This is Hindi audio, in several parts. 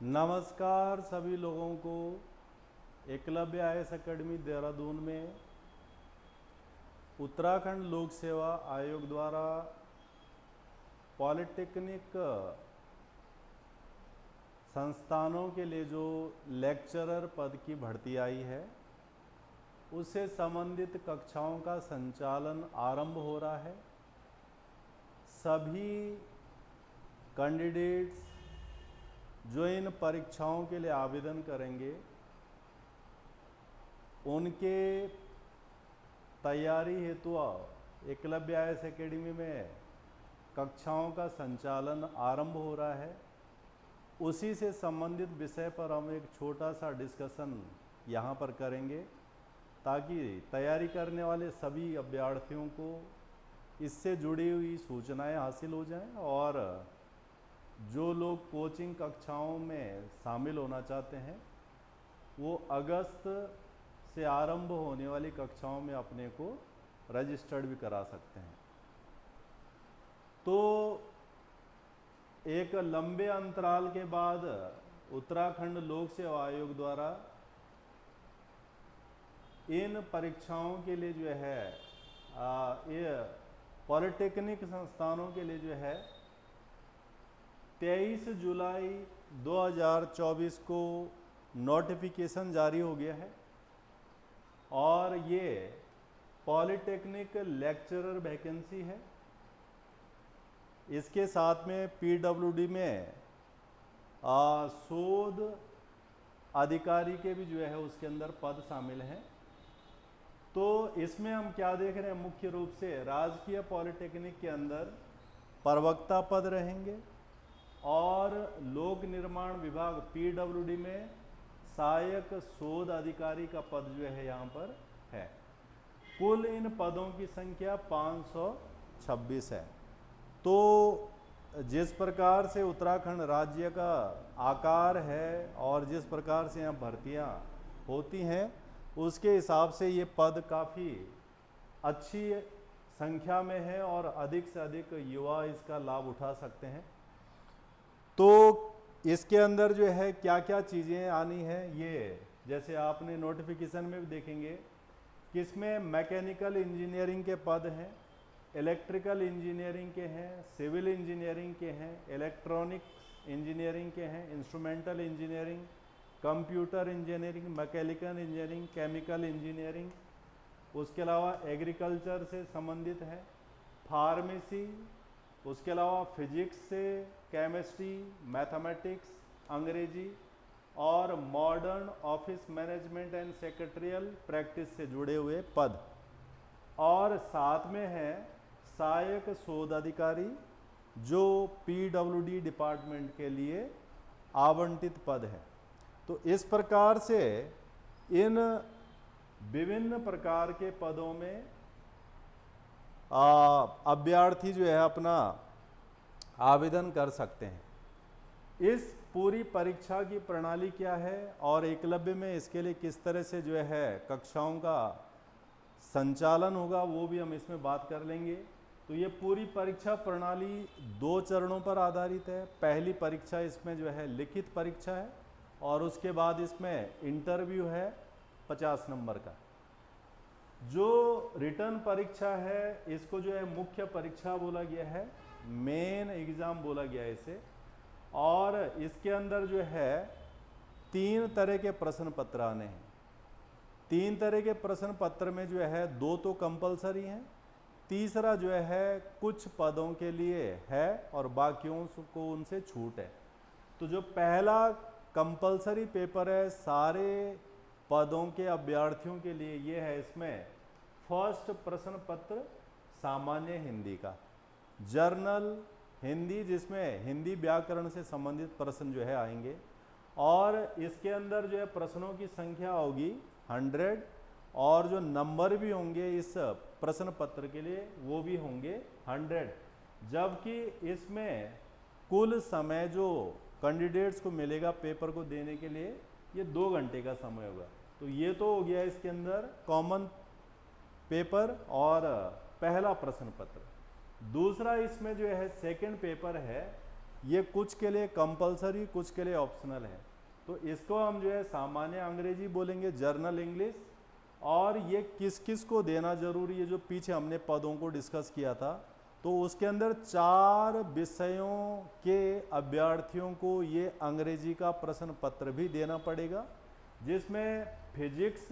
नमस्कार सभी लोगों को। एकलव्य आईएएस अकेडमी देहरादून में उत्तराखंड लोक सेवा आयोग द्वारा पॉलिटेक्निक संस्थानों के लिए जो लेक्चरर पद की भर्ती आई है उससे संबंधित कक्षाओं का संचालन आरंभ हो रहा है। सभी कैंडिडेट्स जो इन परीक्षाओं के लिए आवेदन करेंगे उनके तैयारी हेतु एकलव्य आईएएस अकेडमी में कक्षाओं का संचालन आरंभ हो रहा है। उसी से संबंधित विषय पर हम एक छोटा सा डिस्कशन यहाँ पर करेंगे ताकि तैयारी करने वाले सभी अभ्यर्थियों को इससे जुड़ी हुई सूचनाएं हासिल हो जाएं और जो लोग कोचिंग कक्षाओं में शामिल होना चाहते हैं वो अगस्त से आरंभ होने वाली कक्षाओं में अपने को रजिस्टर्ड भी करा सकते हैं। तो एक लंबे अंतराल के बाद उत्तराखंड लोक सेवा आयोग द्वारा इन परीक्षाओं के लिए जो है ये पॉलिटेक्निक संस्थानों के लिए जो है 23 जुलाई 2024 को नोटिफिकेशन जारी हो गया है और ये पॉलिटेक्निक लेक्चरर वैकेंसी है। इसके साथ में पीडब्ल्यूडी में शोध अधिकारी के भी जो है उसके अंदर पद शामिल हैं। तो इसमें हम क्या देख रहे हैं, मुख्य रूप से राजकीय पॉलिटेक्निक के अंदर प्रवक्ता पद रहेंगे और लोक निर्माण विभाग पीडब्ल्यूडी में सहायक शोध अधिकारी का पद जो है यहाँ पर है। कुल इन पदों की संख्या 526 है। तो जिस प्रकार से उत्तराखंड राज्य का आकार है और जिस प्रकार से यहाँ भर्तियाँ होती हैं उसके हिसाब से ये पद काफ़ी अच्छी संख्या में है और अधिक से अधिक युवा इसका लाभ उठा सकते हैं। तो इसके अंदर जो है क्या क्या चीज़ें आनी है, ये जैसे आपने नोटिफिकेशन में भी देखेंगे कि इसमें मैकेनिकल इंजीनियरिंग के पद हैं, इलेक्ट्रिकल इंजीनियरिंग के हैं, सिविल इंजीनियरिंग के हैं, इलेक्ट्रॉनिक्स इंजीनियरिंग के हैं, instrumental engineering, computer engineering, mechanical engineering, chemical engineering, उसके अलावा एग्रीकल्चर से संबंधित है, फार्मेसी, उसके अलावा फिजिक्स से, केमिस्ट्री, मैथमेटिक्स, अंग्रेजी और modern office management and secretarial practice से जुड़े हुए पद। और साथ में है सहायक शोध अधिकारी जो पीडब्ल्यूडी डिपार्टमेंट के लिए आवंटित पद है। तो इस प्रकार से इन विभिन्न प्रकार के पदों में अभ्यर्थी जो है अपना आवेदन कर सकते हैं। इस पूरी परीक्षा की प्रणाली क्या है और एकलव्य में इसके लिए किस तरह से जो है कक्षाओं का संचालन होगा वो भी हम इसमें बात कर लेंगे। तो ये पूरी परीक्षा प्रणाली 2 चरणों पर आधारित है। पहली परीक्षा इसमें जो है लिखित परीक्षा है और उसके बाद इसमें इंटरव्यू है 50 नंबर का। जो रिटर्न परीक्षा है इसको जो है मुख्य परीक्षा बोला गया है, मेन एग्जाम बोला गया है इसे। और इसके अंदर जो है 3 तरह के प्रश्न पत्र आने हैं। 3 तरह के प्रश्न पत्र में जो है 2 तो कंपलसरी हैं, तीसरा जो है कुछ पदों के लिए है और बाकियों को उनसे छूट है। तो जो पहला कंपलसरी पेपर है सारे पदों के अभ्यर्थियों के लिए ये है, इसमें फर्स्ट प्रश्न पत्र सामान्य हिंदी का, जर्नल हिंदी जिसमें हिंदी व्याकरण से संबंधित प्रश्न जो है आएंगे और इसके अंदर जो है प्रश्नों की संख्या होगी 100 और जो नंबर भी होंगे इस प्रश्न पत्र के लिए वो भी होंगे 100। जबकि इसमें कुल समय जो कैंडिडेट्स को मिलेगा पेपर को देने के लिए ये 2 घंटे का समय होगा। तो ये तो हो गया इसके अंदर कॉमन पेपर और पहला प्रश्न पत्र। दूसरा इसमें जो है सेकंड पेपर है ये कुछ के लिए कंपलसरी, कुछ के लिए ऑप्शनल है। तो इसको हम जो है सामान्य अंग्रेजी बोलेंगे, जर्नल इंग्लिश। और ये किस किस को देना जरूरी है, जो पीछे हमने पदों को डिस्कस किया था, तो उसके अंदर 4 विषयों के अभ्यर्थियों को ये अंग्रेजी का प्रश्न पत्र भी देना पड़ेगा, जिसमें फिजिक्स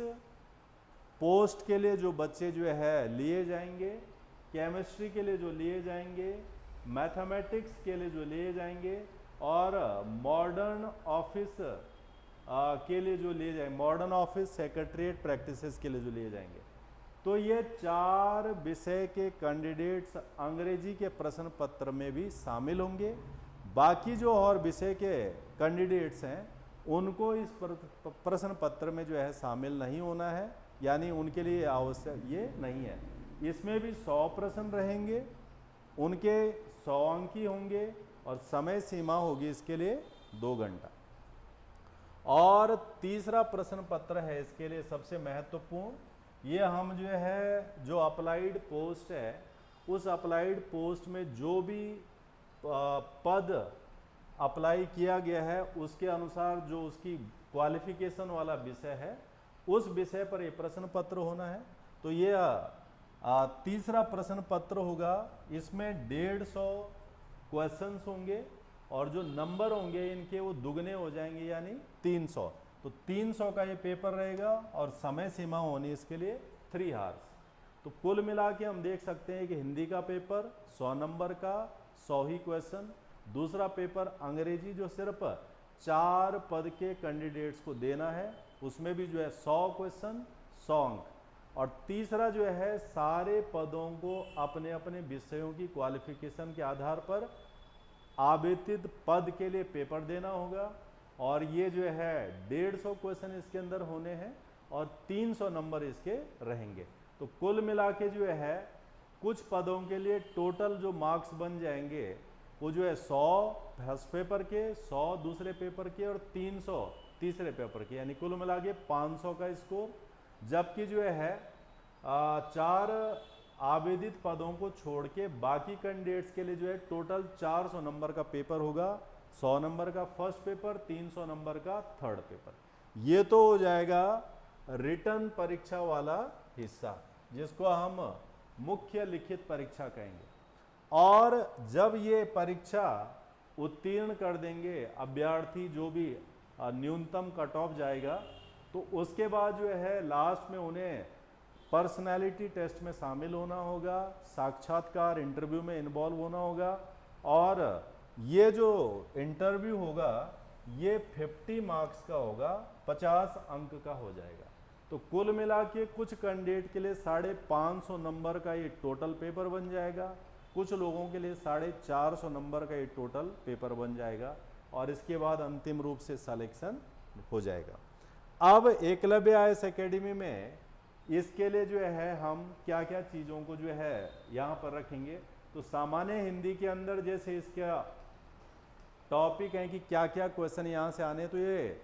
पोस्ट के लिए जो बच्चे जो है लिए जाएंगे, केमिस्ट्री के लिए जो लिए जाएंगे, मैथमेटिक्स के लिए जो लिए जाएंगे, और मॉडर्न ऑफिस के लिए जो लिए जाएंगे, मॉडर्न ऑफिस सेक्रेटरीट प्रैक्टिसेस के लिए जो लिए जाएंगे। तो ये 4 विषय के कैंडिडेट्स अंग्रेजी के प्रश्न पत्र में भी शामिल होंगे। बाकी जो और विषय के कैंडिडेट्स हैं उनको इस प्रश्न पत्र में जो है शामिल नहीं होना है, यानी उनके लिए आवश्यक ये नहीं है। इसमें भी 100 प्रश्न रहेंगे, उनके 100 अंक ही होंगे और समय सीमा होगी इसके लिए 2 घंटा। और तीसरा प्रश्न पत्र है इसके लिए सबसे महत्वपूर्ण, ये हम जो है जो अप्लाइड पोस्ट है, उस अप्लाइड पोस्ट में जो भी पद अप्लाई किया गया है उसके अनुसार जो उसकी क्वालिफिकेशन वाला विषय है, उस विषय पर ये प्रश्न पत्र होना है। तो ये तीसरा प्रश्न पत्र होगा। इसमें 150 क्वेश्चंस होंगे और जो नंबर होंगे इनके वो दुगने हो जाएंगे, यानी 300। तो 300 का ये पेपर रहेगा और समय सीमा होनी इसके लिए 3 आवर्स। तो कुल मिला के हम देख सकते हैं कि हिंदी का पेपर 100 नंबर का, 100 ही क्वेश्चन। दूसरा पेपर अंग्रेजी जो सिर्फ 4 पद के कैंडिडेट्स को देना है, उसमें भी जो है 100 क्वेश्चन, 100 अंक। और तीसरा जो है सारे पदों को अपने अपने विषयों की क्वालिफिकेशन के आधार पर आवेदित पद के लिए पेपर देना होगा। और ये जो है 150 क्वेश्चन इसके अंदर होने हैं और 300 नंबर इसके रहेंगे। तो कुल मिला के जो है कुछ पदों के लिए टोटल जो मार्क्स बन जाएंगे वो जो है 100 फर्स्ट पेपर के, 100 दूसरे पेपर के और 300 तीसरे पेपर के, यानी कुल मिला के 500 का स्कोर। जबकि जो है 4 आवेदित पदों को छोड़ के बाकी कैंडिडेट्स के लिए जो है टोटल 400 नंबर का पेपर होगा। 100 नंबर का फर्स्ट पेपर, 300 नंबर का थर्ड पेपर। ये तो हो जाएगा रिटर्न परीक्षा वाला हिस्सा, जिसको हम मुख्य लिखित परीक्षा कहेंगे। और जब ये परीक्षा उत्तीर्ण कर देंगे अभ्यर्थी, जो भी न्यूनतम कट ऑफ जाएगा, तो उसके बाद जो है लास्ट में उन्हें पर्सनैलिटी टेस्ट में शामिल होना होगा, साक्षात्कार इंटरव्यू में इन्वॉल्व होना होगा। और ये जो इंटरव्यू होगा ये 50 मार्क्स का होगा, 50 अंक का हो जाएगा। तो कुल मिला के कुछ कैंडिडेट के लिए 550 नंबर का ये टोटल पेपर बन जाएगा, कुछ लोगों के लिए 450 नंबर का ये टोटल पेपर बन जाएगा। और इसके बाद अंतिम रूप से सिलेक्शन हो जाएगा। अब एकलव्य आईएएस एकेडमी में इसके लिए जो है हम क्या क्या चीज़ों को जो है यहाँ पर रखेंगे। तो सामान्य हिंदी के अंदर जैसे इसका टॉपिक है कि क्या क्या क्वेश्चन यहाँ से आने, तो ये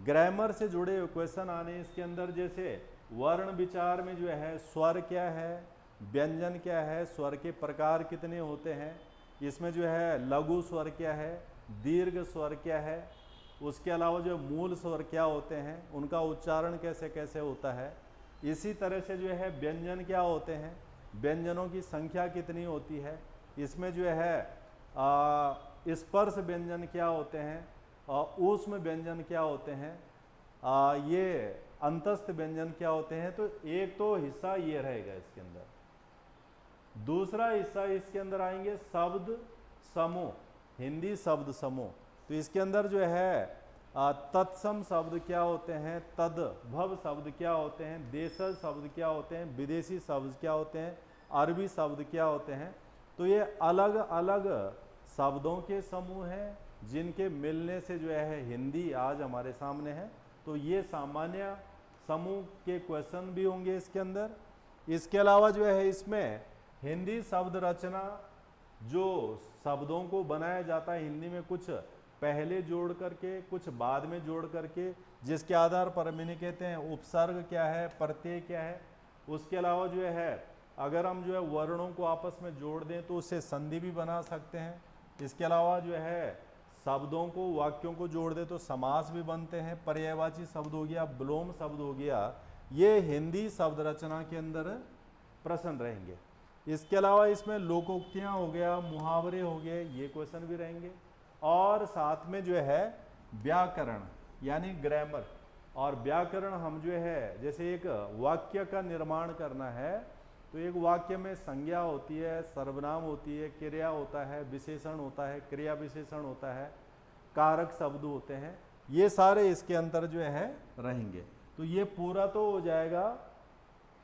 ग्रामर से जुड़े हुए क्वेश्चन आने इसके अंदर। जैसे वर्ण विचार में जो है स्वर क्या है, व्यंजन क्या है, स्वर के प्रकार कितने होते हैं, इसमें जो है लघु स्वर क्या है, दीर्घ स्वर क्या है, उसके अलावा जो मूल स्वर क्या होते हैं, उनका उच्चारण कैसे कैसे होता है। इसी तरह से जो है व्यंजन क्या होते हैं, व्यंजनों की संख्या कितनी होती है, इसमें जो है स्पर्श व्यंजन क्या होते हैं, ऊष्म व्यंजन क्या होते हैं, ये अंतस्थ व्यंजन क्या होते हैं। तो एक तो हिस्सा ये रहेगा इसके अंदर। दूसरा हिस्सा इसके अंदर आएंगे शब्द समूह, हिंदी शब्द समूह। तो इसके अंदर जो है तत्सम शब्द क्या होते हैं, तद्भव शब्द क्या होते हैं, देशज शब्द क्या होते हैं, विदेशी शब्द क्या होते हैं, अरबी शब्द क्या होते हैं। तो ये अलग अलग शब्दों के समूह हैं जिनके मिलने से जो है हिंदी आज हमारे सामने है। तो ये सामान्य समूह के क्वेश्चन भी होंगे इसके अंदर। इसके अलावा जो है इसमें हिंदी शब्द रचना, जो शब्दों को बनाया जाता है हिंदी में, कुछ पहले जोड़ करके कुछ बाद में जोड़ करके, जिसके आधार पर हम इन्हें कहते हैं उपसर्ग क्या है, प्रत्यय क्या है। उसके अलावा जो है अगर हम जो है वर्णों को आपस में जोड़ दें तो उससे संधि भी बना सकते हैं। इसके अलावा जो है शब्दों को, वाक्यों को जोड़ दे तो समास भी बनते हैं। पर्यायवाची शब्द हो गया, विलोम शब्द हो गया, ये हिंदी शब्द रचना के अंदर प्रश्न रहेंगे। इसके अलावा इसमें लोकोक्तियां हो गया, मुहावरे हो गए, ये क्वेश्चन भी रहेंगे। और साथ में जो है व्याकरण यानी ग्रामर। और व्याकरण हम जो है जैसे एक वाक्य का निर्माण करना है तो एक वाक्य में संज्ञा होती है, सर्वनाम होती है, क्रिया होता है, विशेषण होता है, क्रिया विशेषण होता है, कारक शब्द होते हैं, ये सारे इसके अंतर जो है रहेंगे। तो ये पूरा तो हो जाएगा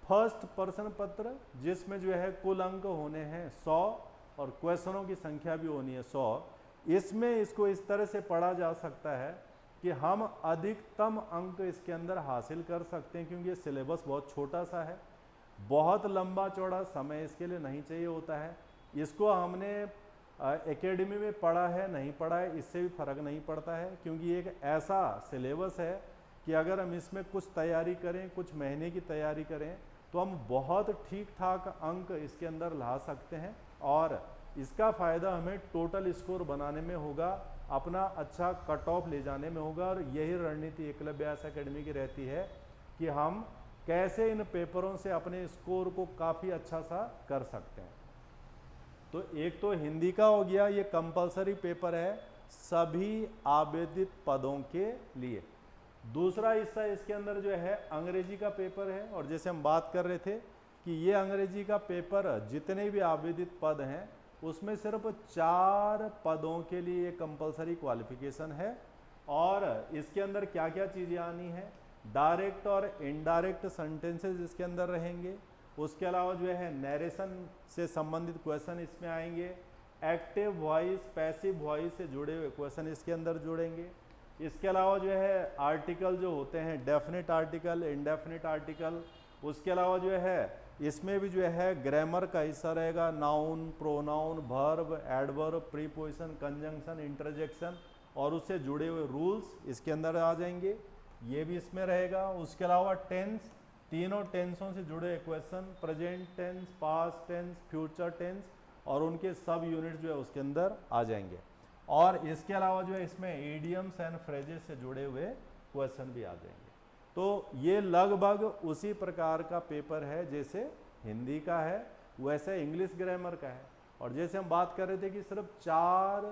फर्स्ट प्रश्न पत्र, जिसमें जो है कुल अंक होने हैं 100 और क्वेश्चनों की संख्या भी होनी है 100। इसमें इसको इस तरह से पढ़ा जा सकता है कि हम अधिकतम अंक इसके अंदर हासिल कर सकते हैं, क्योंकि ये सिलेबस बहुत छोटा सा है, बहुत लंबा चौड़ा समय इसके लिए नहीं चाहिए होता है। इसको हमने एकेडमी में पढ़ा है नहीं पढ़ा है इससे भी फर्क नहीं पड़ता है, क्योंकि एक ऐसा सिलेबस है कि अगर हम इसमें कुछ तैयारी करें, कुछ महीने की तैयारी करें, तो हम बहुत ठीक ठाक अंक इसके अंदर ला सकते हैं। और इसका फ़ायदा हमें टोटल स्कोर बनाने में होगा, अपना अच्छा कट ऑफ ले जाने में होगा। और यही रणनीति एकलव्य व्यास एकेडमी की रहती है कि हम कैसे इन पेपरों से अपने स्कोर को काफ़ी अच्छा सा कर सकते हैं। तो एक तो हिंदी का हो गया, ये कंपलसरी पेपर है सभी आवेदित पदों के लिए। दूसरा हिस्सा इसके अंदर जो है अंग्रेजी का पेपर है। और जैसे हम बात कर रहे थे कि ये अंग्रेजी का पेपर जितने भी आवेदित पद हैं उसमें सिर्फ 4 पदों के लिए कंपलसरी क्वालिफिकेशन है। और इसके अंदर क्या क्या चीज़ें आनी है, डायरेक्ट और इनडायरेक्ट सेंटेंसेस इसके अंदर रहेंगे। उसके अलावा जो है नरेशन से संबंधित क्वेश्चन इसमें आएंगे। एक्टिव वॉइस, पैसिव वॉइस से जुड़े हुए क्वेश्चन इसके अंदर जुड़ेंगे। इसके अलावा जो है आर्टिकल जो होते हैं, डेफिनेट आर्टिकल, इनडेफिनेट आर्टिकल। उसके अलावा जो है इसमें भी जो है ग्रामर का हिस्सा रहेगा, noun, pronoun, verb, adverb, preposition, conjunction, interjection और उससे जुड़े हुए रूल्स इसके अंदर आ जाएंगे, ये भी इसमें रहेगा। उसके अलावा टेंस, तीनों टेंसों से जुड़े question, present tense, past tense, future tense और उनके सब यूनिट जो है उसके अंदर आ जाएंगे। और इसके अलावा जो है इसमें इडियम्स एंड फ्रेजेस से जुड़े हुए क्वेश्चन भी आ जाएंगे। तो ये लगभग उसी प्रकार का पेपर है जैसे हिंदी का है, वैसे इंग्लिश ग्रामर का है। और जैसे हम बात कर रहे थे कि सिर्फ 4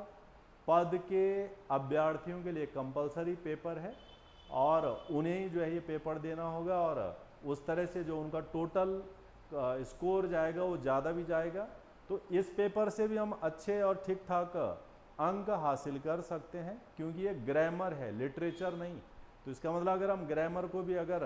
पद के अभ्यर्थियों के लिए कंपलसरी पेपर है और उन्हें ही जो है ये पेपर देना होगा। और उस तरह से जो उनका टोटल स्कोर जाएगा वो ज़्यादा भी जाएगा। तो इस पेपर से भी हम अच्छे और ठीक ठाक अंक हासिल कर सकते हैं, क्योंकि ये ग्रामर है, लिटरेचर नहीं। तो इसका मतलब अगर हम ग्रामर को भी अगर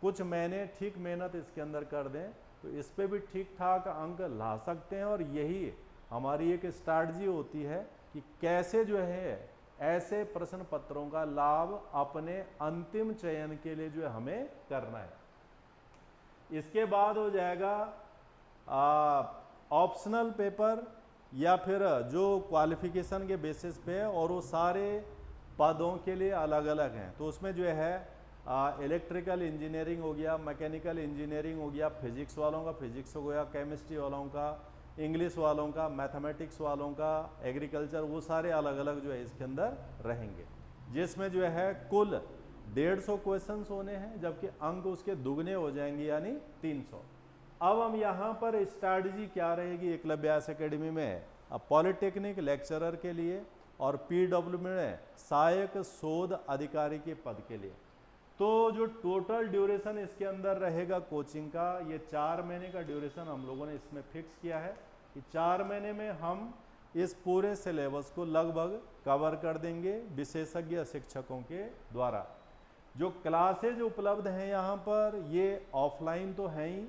कुछ महीने ठीक मेहनत इसके अंदर कर दें तो इस पे भी ठीक ठाक अंक ला सकते हैं। और यही हमारी एक स्ट्रैटेजी होती है कि कैसे जो है ऐसे प्रश्न पत्रों का लाभ अपने अंतिम चयन के लिए जो है हमें करना है। इसके बाद हो जाएगा ऑप्शनल पेपर, या फिर जो क्वालिफिकेशन के बेसिस पे है और वो सारे पदों के लिए अलग अलग हैं। तो उसमें जो है इलेक्ट्रिकल इंजीनियरिंग हो गया, मैकेनिकल इंजीनियरिंग हो गया, फिजिक्स वालों का फिजिक्स हो गया, केमिस्ट्री वालों का, इंग्लिश वालों का, मैथमेटिक्स वालों का, एग्रीकल्चर, वो सारे अलग अलग जो है इसके अंदर रहेंगे, जिसमें जो है कुल 150 क्वेश्चंस होने हैं, जबकि अंक उसके दुगने हो जाएंगे यानी 300। अब हम यहाँ पर स्ट्रैटेजी क्या रहेगी एकलव्य व्यास एकेडमी में, अब पॉलिटेक्निक लेक्चरर के लिए और पीडब्ल्यू में सहायक शोध अधिकारी के पद के लिए। तो जो टोटल ड्यूरेशन इसके अंदर रहेगा कोचिंग का, ये 4 महीने का ड्यूरेशन हम लोगों ने इसमें फिक्स किया है कि 4 महीने में हम इस पूरे सिलेबस को लगभग कवर कर देंगे विशेषज्ञ शिक्षकों के द्वारा। जो क्लासेज उपलब्ध हैं यहाँ पर ये ऑफलाइन तो हैं ही,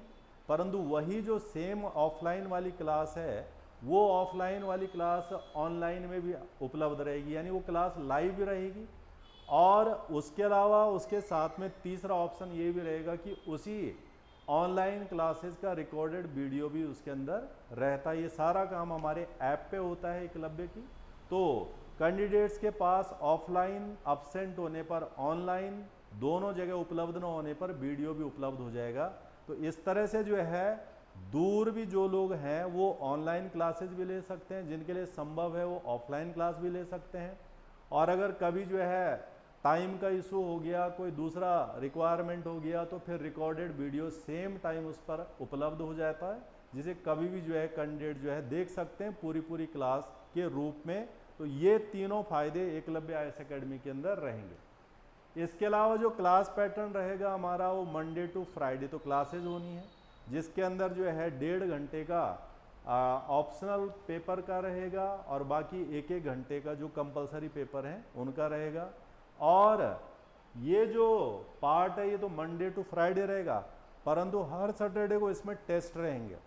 परंतु वही जो सेम ऑफलाइन वाली क्लास है वो ऑफलाइन वाली क्लास ऑनलाइन में भी उपलब्ध रहेगी, यानी वो क्लास लाइव भी रहेगी। और उसके अलावा उसके साथ में तीसरा ऑप्शन ये भी रहेगा कि उसी ऑनलाइन क्लासेस का रिकॉर्डेड वीडियो भी उसके अंदर रहता है। ये सारा काम हमारे ऐप पे होता है एकलव्य की। तो कैंडिडेट्स के पास ऑफलाइन अब्सेंट होने पर ऑनलाइन दोनों जगह उपलब्ध न होने पर वीडियो भी उपलब्ध हो जाएगा। तो इस तरह से जो है दूर भी जो लोग हैं वो ऑनलाइन क्लासेस भी ले सकते हैं, जिनके लिए संभव है वो ऑफलाइन क्लास भी ले सकते हैं। और अगर कभी जो है टाइम का इशू हो गया, कोई दूसरा रिक्वायरमेंट हो गया, तो फिर रिकॉर्डेड वीडियो सेम टाइम उस पर उपलब्ध हो जाता है, जिसे कभी भी जो है कैंडिडेट जो है देख सकते हैं पूरी क्लास के रूप में। तो ये तीनों फायदे एकलव्य आईएएस एकेडमी के अंदर रहेंगे। इसके अलावा जो क्लास पैटर्न रहेगा हमारा वो मंडे टू फ्राइडे तो क्लासेज होनी है, जिसके अंदर जो है 1.5 घंटे का ऑप्शनल पेपर का रहेगा और बाकी 1-1 घंटे का जो कंपलसरी पेपर है उनका रहेगा। और ये जो पार्ट है ये तो मंडे टू फ्राइडे रहेगा, परंतु हर सैटरडे को इसमें टेस्ट रहेंगे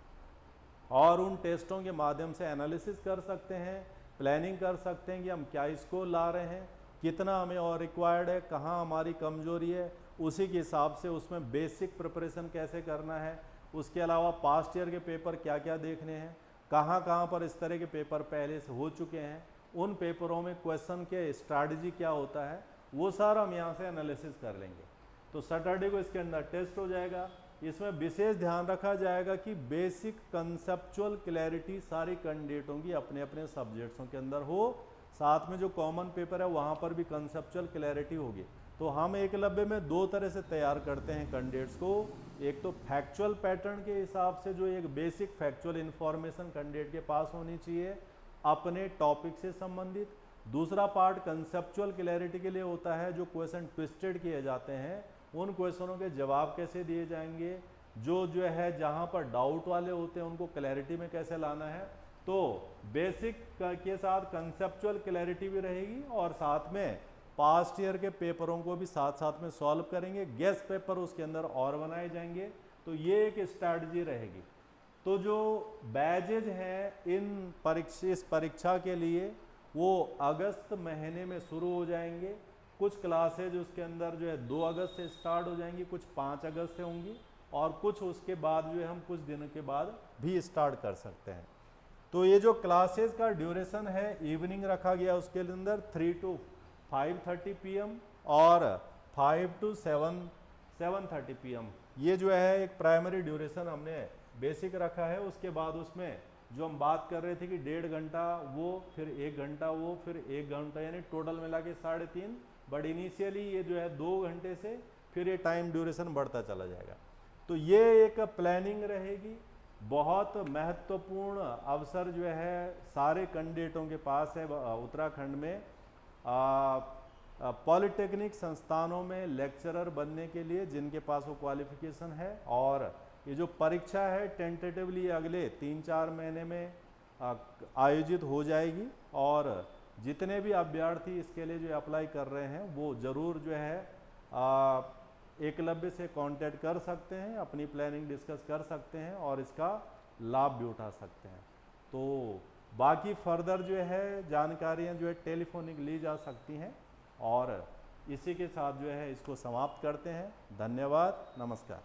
और उन टेस्टों के माध्यम से एनालिसिस कर सकते हैं, प्लानिंग कर सकते हैं कि हम क्या स्कोर ला रहे हैं, कितना हमें और रिक्वायर्ड है, कहाँ हमारी कमजोरी है, उसी के हिसाब से उसमें बेसिक प्रिपरेशन कैसे करना है। उसके अलावा पास्ट ईयर के पेपर क्या क्या देखने हैं, कहाँ कहाँ पर इस तरह के पेपर पहले से हो चुके हैं, उन पेपरों में क्वेश्चन के स्ट्रैटेजी क्या होता है, वो सारा हम यहाँ से एनालिसिस कर लेंगे। तो सैटरडे को इसके अंदर टेस्ट हो जाएगा। इसमें विशेष ध्यान रखा जाएगा कि बेसिक कंसेप्चुअल क्लैरिटी सारी कैंडिडेटों की अपने अपने सब्जेक्ट्सों के अंदर हो, साथ में जो कॉमन पेपर है वहाँ पर भी कंसेप्चुअल क्लैरिटी होगी। तो हम एकलव्य में 2 तरह से तैयार करते हैं कैंडिडेट्स को। एक तो फैक्चुअल पैटर्न के हिसाब से जो एक बेसिक फैक्चुअल इन्फॉर्मेशन कैंडिडेट के पास होनी चाहिए अपने टॉपिक से संबंधित। दूसरा पार्ट कंसेप्चुअल क्लैरिटी के लिए होता है, जो क्वेश्चन ट्विस्टेड किए जाते हैं उन क्वेश्चनों के जवाब कैसे दिए जाएंगे, जो है जहां पर डाउट वाले होते हैं उनको क्लैरिटी में कैसे लाना है। तो बेसिक के साथ कंसेप्चुअल क्लैरिटी भी रहेगी और साथ में पास्ट ईयर के पेपरों को भी साथ साथ में सॉल्व करेंगे, गेस्ट पेपर उसके अंदर और बनाए जाएंगे। तो ये एक स्ट्रैटेजी रहेगी। तो जो बैजेज हैं इस परीक्षा के लिए वो अगस्त महीने में शुरू हो जाएंगे। कुछ क्लासेज उसके अंदर जो है 2 अगस्त से स्टार्ट हो जाएंगी, कुछ 5 अगस्त से होंगी और कुछ उसके बाद जो है हम कुछ दिनों के बाद भी स्टार्ट कर सकते हैं। तो ये जो क्लासेज का ड्यूरेशन है इवनिंग रखा गया, उसके अंदर 3 to 5:30 PM और 5 to 7:30 PM ये जो है एक प्राइमरी ड्यूरेशन हमने बेसिक रखा है। उसके बाद उसमें जो हम बात कर रहे थे कि 1.5 घंटा वो, फिर 1 घंटा वो, फिर 1 घंटा, यानी टोटल मिला के 3.5, बट इनिशियली ये जो है 2 घंटे से फिर ये टाइम ड्यूरेशन बढ़ता चला जाएगा। तो ये एक प्लानिंग रहेगी। बहुत महत्वपूर्ण अवसर जो है सारे कैंडिडेटों के पास है उत्तराखंड में पॉलिटेक्निक संस्थानों में लेक्चरर बनने के लिए, जिनके पास वो क्वालिफिकेशन है। और ये जो परीक्षा है टेंटेटिवली अगले 3-4 महीने में आयोजित हो जाएगी और जितने भी अभ्यर्थी इसके लिए जो अप्लाई कर रहे हैं वो ज़रूर जो है एकलव्य से कांटेक्ट कर सकते हैं, अपनी प्लानिंग डिस्कस कर सकते हैं और इसका लाभ भी उठा सकते हैं। तो बाकी फर्दर जो है जानकारियां जो है टेलीफोनिक ली जा सकती हैं। और इसी के साथ जो है इसको समाप्त करते हैं। धन्यवाद, नमस्कार।